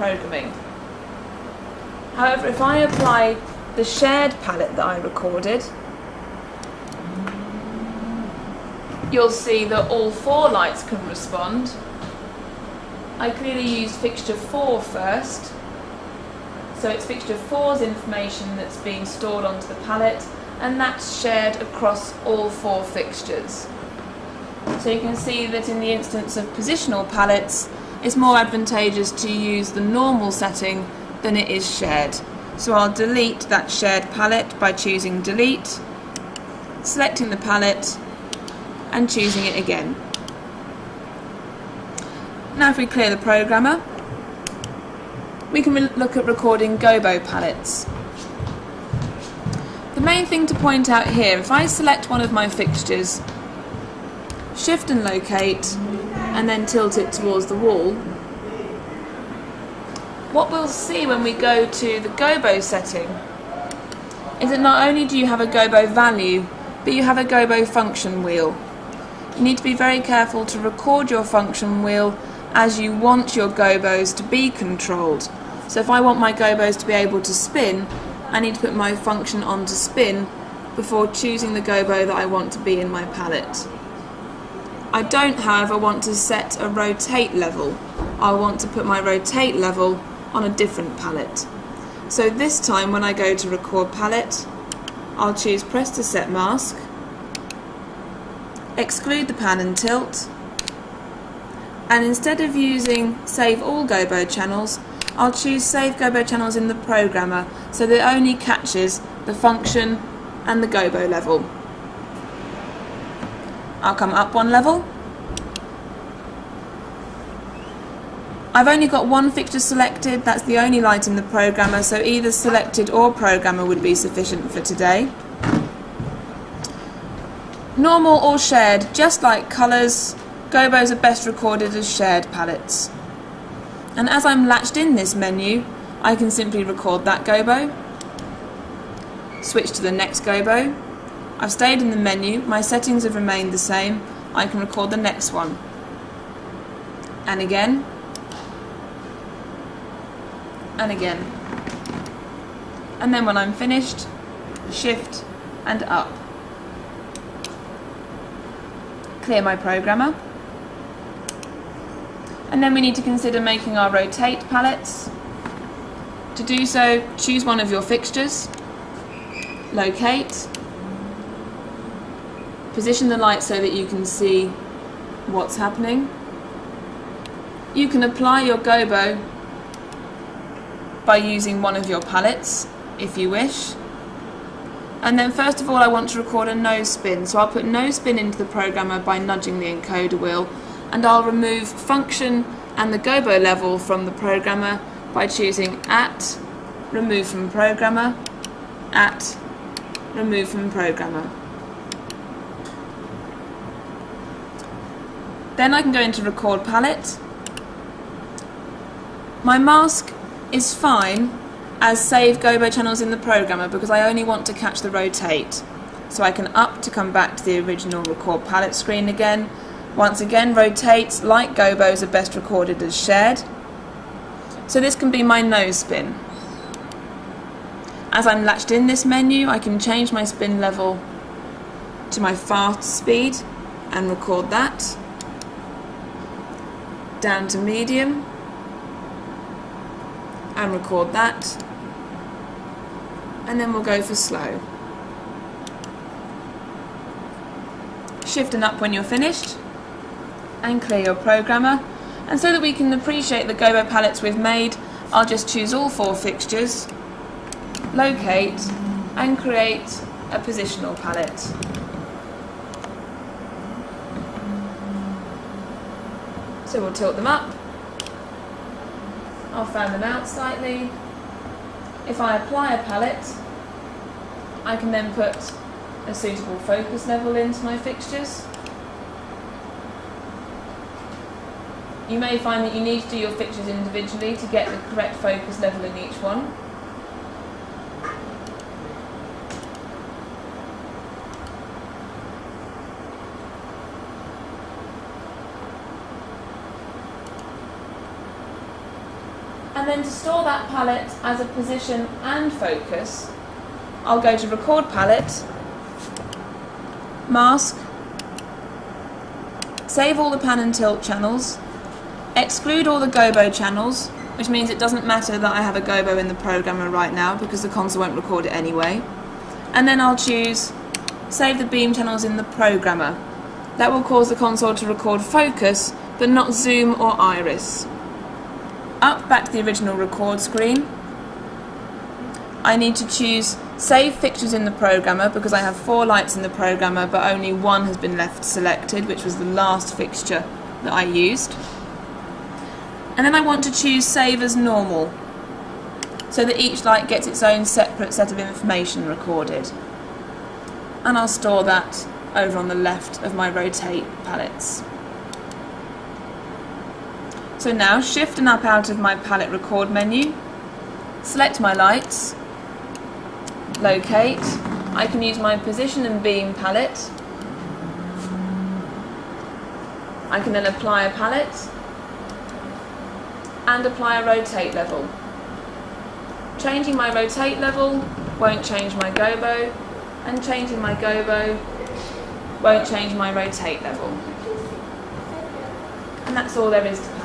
programming. However, if I apply the shared palette that I recorded, you'll see that all 4 lights can respond. I clearly used fixture 4 first, so it's fixture 4's information that's being stored onto the palette, and that's shared across all 4 fixtures. So you can see that in the instance of positional palettes, it's more advantageous to use the normal setting than it is shared. So I'll delete that shared palette by choosing delete, selecting the palette and choosing it again. Now if we clear the programmer, we can look at recording gobo palettes. The main thing to point out here, if I select one of my fixtures, shift and locate, and then tilt it towards the wall, what we'll see when we go to the gobo setting is that not only do you have a gobo value, but you have a gobo function wheel. You need to be very careful to record your function wheel as you want your gobos to be controlled. So if I want my gobos to be able to spin, I need to put my function on to spin before choosing the gobo that I want to be in my palette. I don't, however, want to set a rotate level. I want to put my rotate level on a different palette. So this time when I go to record palette, I'll choose press to set mask, exclude the pan and tilt, and instead of using save all gobo channels, I'll choose save gobo channels in the programmer so that it only catches the function and the gobo level. I'll come up 1 level. I've only got 1 fixture selected, that's the only light in the programmer, so either selected or programmer would be sufficient for today. Normal or shared, just like colours, gobos are best recorded as shared palettes. And as I'm latched in this menu, I can simply record that gobo, switch to the next gobo. I've stayed in the menu, my settings have remained the same, I can record the next one. And again. And again. And then when I'm finished, shift and up. Clear my programmer. And then we need to consider making our rotate palettes. To do so, choose one of your fixtures, locate, position the light so that you can see what's happening. You can apply your gobo by using one of your palettes if you wish. And then first of all I want to record a no spin, so I'll put no spin into the programmer by nudging the encoder wheel, and I'll remove function and the gobo level from the programmer by choosing at, remove from programmer, at, remove from programmer. Then I can go into record palette. My mask is fine as save gobo channels in the programmer because I only want to catch the rotate. So I can up to come back to the original record palette screen again. Once again, rotates, like gobos, are best recorded as shared. So this can be my no spin. As I'm latched in this menu, I can change my spin level to my fast speed and record that. Down to medium and record that. And then we'll go for slow. Shift and up when you're finished. And clear your programmer. And so that we can appreciate the gobo palettes we've made, I'll just choose all 4 fixtures, locate, and create a positional palette. So we'll tilt them up. I'll fan them out slightly. If I apply a palette, I can then put a suitable focus level into my fixtures. You may find that you need to do your fixtures individually to get the correct focus level in each one. And then to store that palette as a position and focus, I'll go to Record Palette, Mask, save all the pan and tilt channels, exclude all the gobo channels, which means it doesn't matter that I have a gobo in the programmer right now because the console won't record it anyway. And then I'll choose Save the beam channels in the programmer. That will cause the console to record focus, but not zoom or iris. Back to the original record screen. I need to choose Save Fixtures in the Programmer because I have 4 lights in the programmer, but only one has been left selected, which was the last fixture that I used. And then I want to choose Save as Normal, so that each light gets its own separate set of information recorded. And I'll store that over on the left of my rotate palettes. So now shift and up out of my palette record menu, select my lights, locate. I can use my position and beam palette. I can then apply a palette and apply a rotate level. Changing my rotate level won't change my gobo, and changing my gobo won't change my rotate level. And that's all there is to